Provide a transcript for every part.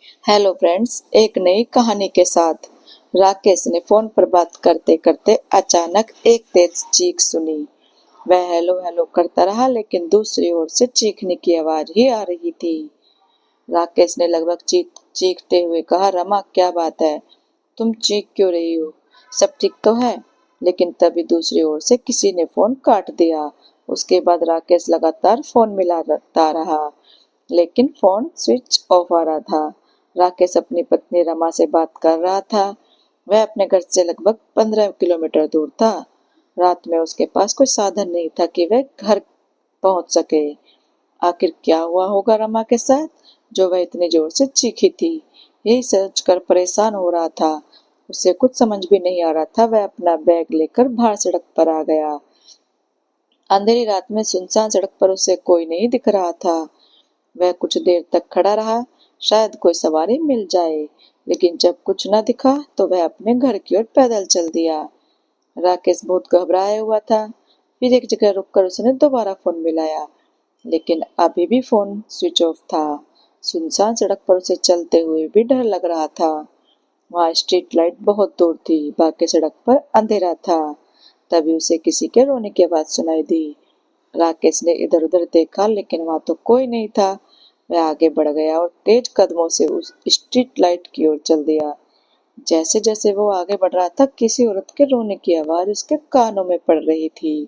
Hello friends, एक नई कहानी के साथ। राकेश ने फोन पर बात करते करते अचानक एक तेज चीख सुनी। वह हेलो हेलो करता रहा, लेकिन दूसरी ओर से चीखने की आवाज ही आ रही थी। राकेश ने लगभग चीखते हुए कहा, रमा क्या बात है, तुम चीख क्यों रही हो, सब ठीक तो है। लेकिन तभी दूसरी ओर से किसी ने फोन काट दिया। उसके बाद राकेश लगातार फोन मिलाता रहा, लेकिन फोन स्विच ऑफ आ रहा था। राकेश अपनी पत्नी रमा से बात कर रहा था। वह अपने घर से लगभग 15 किलोमीटर दूर था। रात में उसके पास कोई साधन नहीं था कि वह घर पहुंच सके। आखिर क्या हुआ होगा रमा के साथ, जो वह इतनी जोर से चीखी थी। यही सोचकर परेशान हो रहा था। उसे कुछ समझ भी नहीं आ रहा था। वह अपना बैग लेकर बाहर सड़क पर आ गया। अंधेरी रात में सुनसान सड़क पर उसे कोई नहीं दिख रहा था। वह कुछ देर तक खड़ा रहा, शायद कोई सवारी मिल जाए, लेकिन जब कुछ न दिखा तो वह अपने घर की ओर पैदल चल दिया। राकेश बहुत घबराया हुआ था। फिर एक जगह रुककर उसने दोबारा फोन मिलाया, लेकिन अभी भी फोन स्विच ऑफ था। सुनसान सड़क पर उसे चलते हुए भी डर लग रहा था। वहां स्ट्रीट लाइट बहुत दूर थी, बाकी सड़क पर अंधेरा था। तभी उसे किसी के रोने की आवाज सुनाई दी। राकेश ने इधर उधर देखा, लेकिन वहां तो कोई नहीं था। वह आगे बढ़ गया और तेज कदमों से उस स्ट्रीट लाइट की ओर चल दिया। जैसे जैसे वो आगे बढ़ रहा था, किसी औरत के रोने की आवाज उसके कानों में पड़ रही थी।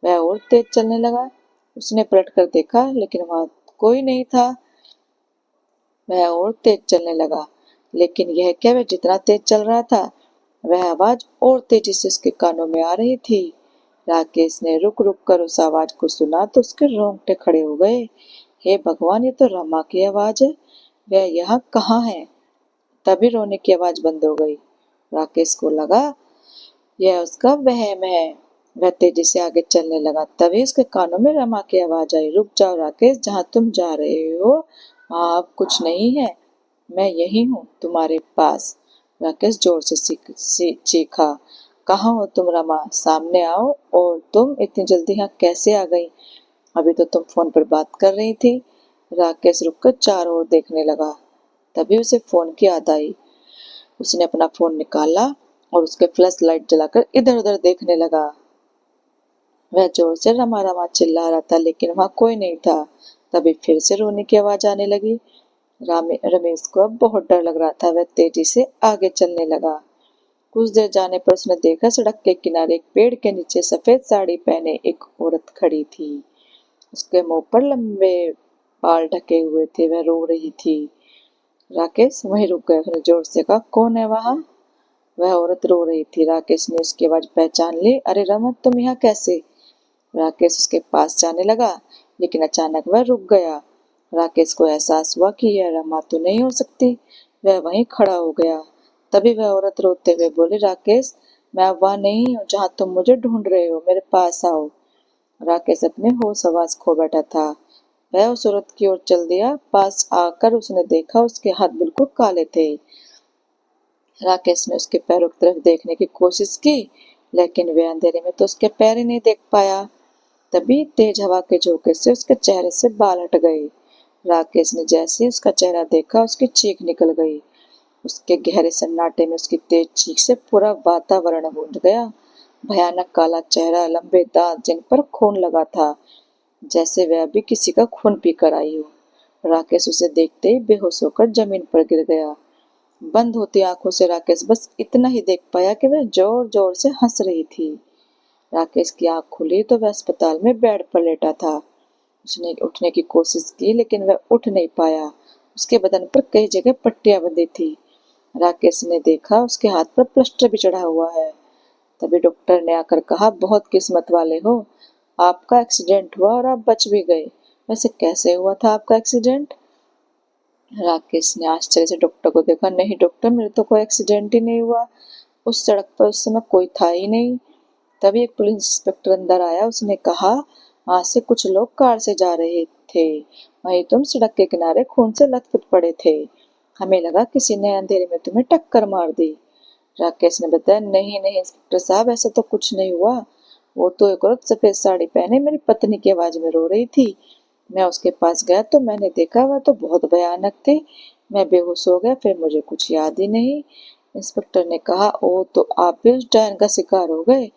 वह और तेज चलने लगा। उसने पलट कर देखा, लेकिन वहां कोई नहीं था। वह और तेज चलने लगा, लेकिन यह क्या, वह जितना तेज चल रहा था, वह आवाज और तेजी से उसके कानों में आ रही थी। राकेश ने रुक रुक कर उस आवाज को सुना तो उसके रोंगटे खड़े हो गए। हे भगवान, ये तो रमा की आवाज है। वह यहाँ कहाँ है। तभी रोने की आवाज बंद हो गई। राकेश को लगा यह उसका वहम है। वह तेजी से आगे चलने लगा। तभी उसके कानों में रमा की आवाज आई, रुक जाओ राकेश, जहाँ तुम जा रहे हो वहाँ अब कुछ नहीं है। मैं यही हूँ तुम्हारे पास। राकेश जोर से चीखा, कहाँ हो तुम रमा, सामने आओ। और तुम इतनी जल्दी यहाँ कैसे आ गई, अभी तो तुम फोन पर बात कर रही थी। राकेश रुककर चारों ओर देखने लगा। तभी उसे फोन की याद आई। उसने अपना फोन निकाला और उसके फ्लैश लाइट जलाकर इधर उधर देखने लगा। वह जोर से रमा रमा चिल्ला रहा था, लेकिन वहां कोई नहीं था। तभी फिर से रोने की आवाज आने लगी। रमेश को अब बहुत डर लग रहा था। वह तेजी से आगे चलने लगा। कुछ देर जाने पर उसने देखा, सड़क के किनारे एक पेड़ के नीचे सफेद साड़ी पहने एक औरत खड़ी थी। उसके मुंह पर लंबे बाल ढके हुए थे। वह रो रही थी। राकेश वहीं रुक गया। उसने जोर से कहा, कौन है वहां। वह औरत रो रही थी। राकेश ने उसकी आवाज पहचान ली। अरे रमन, तुम यहाँ कैसे। राकेश उसके पास जाने लगा, लेकिन अचानक वह रुक गया। राकेश को एहसास हुआ कि यह रमा तो नहीं हो सकती। वह वहीं खड़ा हो गया। तभी वह औरत रोते हुए बोली, राकेश, मैं अब वहां नहीं हूँ जहाँ तुम मुझे ढूंढ रहे हो, मेरे पास आओ। राकेश अपने होश आवाज खो बैठा था। वह उस औरत की ओर चल दिया। पास आकर उसने देखा, उसके हाथ बिल्कुल काले थे। राकेश ने उसके पैरों की तरफ देखने की कोशिश की, लेकिन वे अंधेरे में तो उसके पैर ही नहीं देख पाया। तभी तेज हवा के झोंके से उसके चेहरे से बाल हट गए। राकेश ने जैसे ही उसका चेहरा देखा, उसकी चीख निकल गई। उसके गहरे सन्नाटे में उसकी तेज चीख से पूरा वातावरण गूंज गया। भयानक काला चेहरा, लंबे दांत जिन पर खून लगा था, जैसे वह अभी किसी का खून पीकर आई हो। राकेश उसे देखते ही बेहोश होकर जमीन पर गिर गया। बंद होती आंखों से राकेश बस इतना ही देख पाया कि वह जोर जोर से हंस रही थी। राकेश की आंख खुली तो वह अस्पताल में बेड पर लेटा था। उसने उठने की कोशिश की, लेकिन वह उठ नहीं पाया। उसके बदन पर कई जगह पट्टियां बंधी थी। राकेश ने देखा, उसके हाथ पर प्लास्टर भी चढ़ा हुआ है। तभी डॉक्टर ने आकर कहा, बहुत किस्मत वाले हो, आपका एक्सीडेंट हुआ और आप बच भी गए। वैसे कैसे हुआ था आपका एक्सीडेंट। राकेश ने आश्चर्य से डॉक्टर को देखा। नहीं डॉक्टर, मेरे तो कोई एक्सीडेंट ही नहीं हुआ। उस सड़क पर उस समय कोई था ही नहीं। तभी एक पुलिस इंस्पेक्टर अंदर आया। उसने कहा, वहां से कुछ लोग कार से जा रहे थे, वहीं तुम सड़क के किनारे खून से लथपथ पड़े थे। हमें लगा किसी ने अंधेरे में तुम्हें टक्कर मार दी। राकेश ने बताया, नहीं नहीं इंस्पेक्टर साहब, ऐसा तो कुछ नहीं हुआ। वो तो एक औरत सफेद साड़ी पहने मेरी पत्नी की आवाज में रो रही थी। मैं उसके पास गया तो मैंने देखा वह तो बहुत भयानक थी। मैं बेहोश हो गया, फिर मुझे कुछ याद ही नहीं। इंस्पेक्टर ने कहा, ओ तो आप भी उस डायन का शिकार हो गए।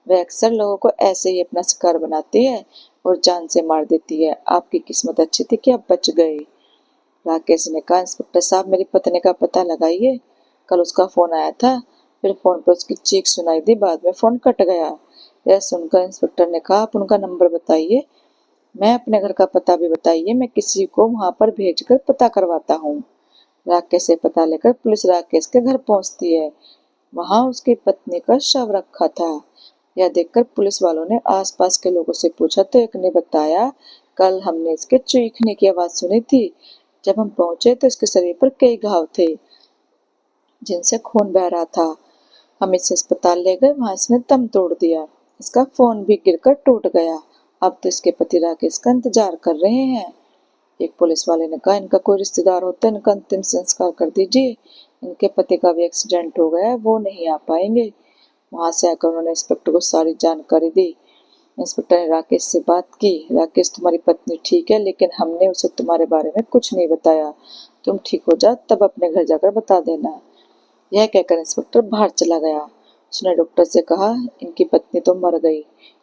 वह अक्सर लोगों को ऐसे ही अपना शिकार बनाती है और जान से मार देती है। आपकी किस्मत अच्छी थी कि आप बच गए। राकेश ने कहा, इंस्पेक्टर साहब मेरी पत्नी का पता लगाइए। कल उसका फोन आया था, फिर फोन पर उसकी चीख सुनाई दी, बाद में फोन कट गया। यह सुनकर इंस्पेक्टर ने कहा, आप उनका नंबर बताइए। मैं अपने घर का पता भी बताइए, मैं किसी को वहां पर भेजकर पता करवाता हूँ। राकेश से पता लेकर पुलिस राकेश के घर पहुंचती है। वहां उसकी पत्नी का शव रखा था। यह देखकर पुलिस वालों ने आसपास के लोगों से पूछा तो एक ने बताया, कल हमने इसके चीखने की आवाज सुनी थी। जब हम पहुंचे तो इसके शरीर पर कई घाव थे जिनसे खून बह रहा था। हम इसे अस्पताल ले गए, वहां इसने दम तोड़ दिया। इसका फोन भी गिरकर टूट गया। अब तो इसके पति राकेश का इंतजार कर रहे हैं। एक पुलिस वाले ने कहा, इनका कोई रिश्तेदार होता है, इनका अंतिम संस्कार कर दीजिए। इनके पति का भी एक्सीडेंट हो गया है, वो नहीं आ पाएंगे। वहां से आकर उन्होंने इंस्पेक्टर को सारी जानकारी दी। इंस्पेक्टर ने राकेश से बात की। राकेश, तुम्हारी पत्नी ठीक है, लेकिन हमने उसे तुम्हारे बारे में कुछ नहीं बताया। तुम ठीक हो जाओ तब अपने घर जाकर बता देना। यह कहकर इंस्पेक्टर बाहर चला गया। उसने डॉक्टर से कहा, इनकी पत्नी तो मर गई,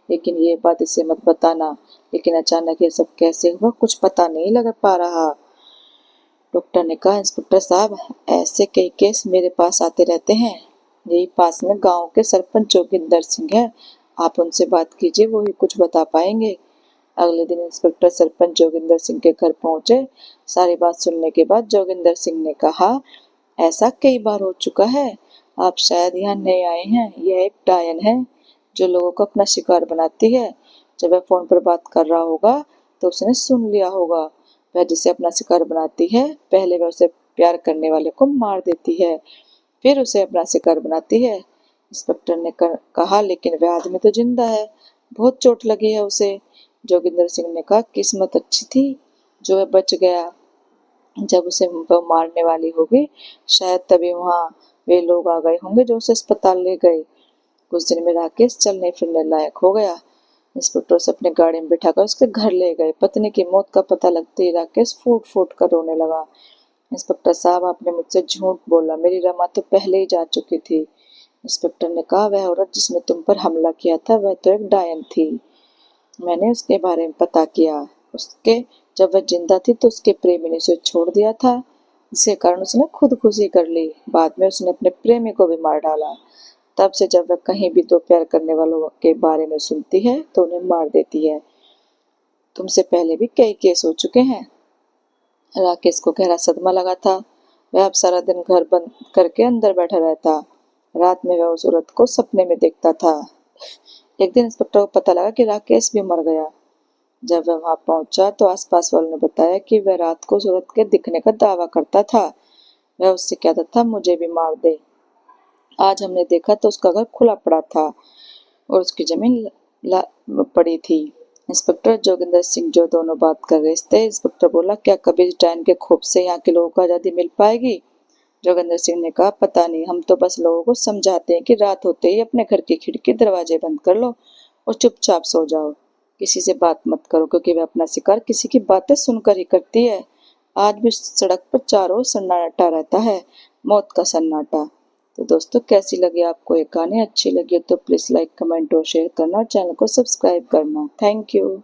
लेकिन ये बात इसे मत बताना। लेकिन अचानक ये सब कैसे हुआ, कुछ पता नहीं लग पा रहा। डॉक्टर ने कहा, इंस्पेक्टर साहब ऐसे कई केस मेरे पास आते रहते हैं। यही पास में गांव के सरपंच जोगिंदर सिंह है, आप उनसे बात कीजिए, वो ही कुछ बता पाएंगे। अगले दिन इंस्पेक्टर सरपंच जोगिंदर सिंह के घर पहुंचे। सारी बात सुनने के बाद जोगिंदर सिंह ने कहा, ऐसा कई बार हो चुका है, आप शायद यहाँ नए आए हैं। यह एक डायन है जो लोगों को अपना शिकार बनाती है। जब वह फोन पर बात कर रहा होगा तो उसने सुन लिया होगा। वह जिसे अपना शिकार बनाती है, पहले वह उसे प्यार करने वाले को मार देती है, फिर उसे अपना शिकार बनाती है। इंस्पेक्टर ने कहा, लेकिन वह आदमी तो जिंदा है, बहुत चोट लगी है उसे। जोगिंदर सिंह ने कहा, किस्मत अच्छी थी जो वह बच गया। जब उसे वो मारने वाली होगी, शायद तभी वहां वे लोग आ गए होंगे जो उसे अस्पताल ले गए। कुछ दिन में राकेश चलने फिरने लायक हो गया। इंस्पेक्टर उसे अपने गाड़ी में बिठाकर उसके घर ले गए। पत्नी की मौत का पता लगते ही राकेश फूट फूट कर रोने लगा। इंस्पेक्टर साहब, आपने मुझसे झूठ बोला, मेरी रमा तो पहले ही जा चुकी थी। इंस्पेक्टर ने कहा, वह औरत जिसने तुम पर हमला किया था वह तो एक डायन थी। मैंने उसके बारे में पता किया। उसके जब वह जिंदा थी तो उसके प्रेमी ने उसे छोड़ दिया था, जिसके कारण उसने खुदकुशी कर ली। बाद में उसने अपने प्रेमी को भी मार डाला। तब से जब वह कहीं भी दो प्यार करने वालों के बारे में सुनती है तो उन्हें मार देती है। तुमसे पहले भी कई केस हो चुके हैं। राकेश को गहरा सदमा लगा था। वह अब सारा दिन घर बंद करके अंदर बैठा रहता। रात में वह उस औरत को सपने में देखता था। एक दिन इंस्पेक्टर को पता लगा कि राकेश भी मर गया। जब वह वहां पहुंचा तो आसपास वालों ने बताया कि वह रात को उस औरत के दिखने का दावा करता था। वह उससे कहता था, मुझे भी मार दे। आज हमने देखा तो उसका घर खुला पड़ा था और उसकी जमीन पड़ी थी। इंस्पेक्टर जोगिंदर सिंह जो दोनों बात कर रहे थे। इंस्पेक्टर बोला, क्या कभी इस डायन के खौफ से यहाँ के लोगों को आजादी मिल पाएगी? जोगिंदर सिंह ने कहा, पता नहीं, हम तो बस लोगों को समझाते हैं कि रात होते ही अपने घर की खिड़की दरवाजे बंद कर लो और चुपचाप सो जाओ। किसी से बात मत करो, क्योंकि वह अपना शिकार किसी की बातें सुनकर ही करती है। आज भी सड़क पर चारों ओर सन्नाटा रहता है, मौत का सन्नाटा। तो दोस्तों, कैसी लगी आपको ये कहानी? अच्छी लगी तो प्लीज लाइक, कमेंट और शेयर करना और चैनल को सब्सक्राइब करना। Thank you.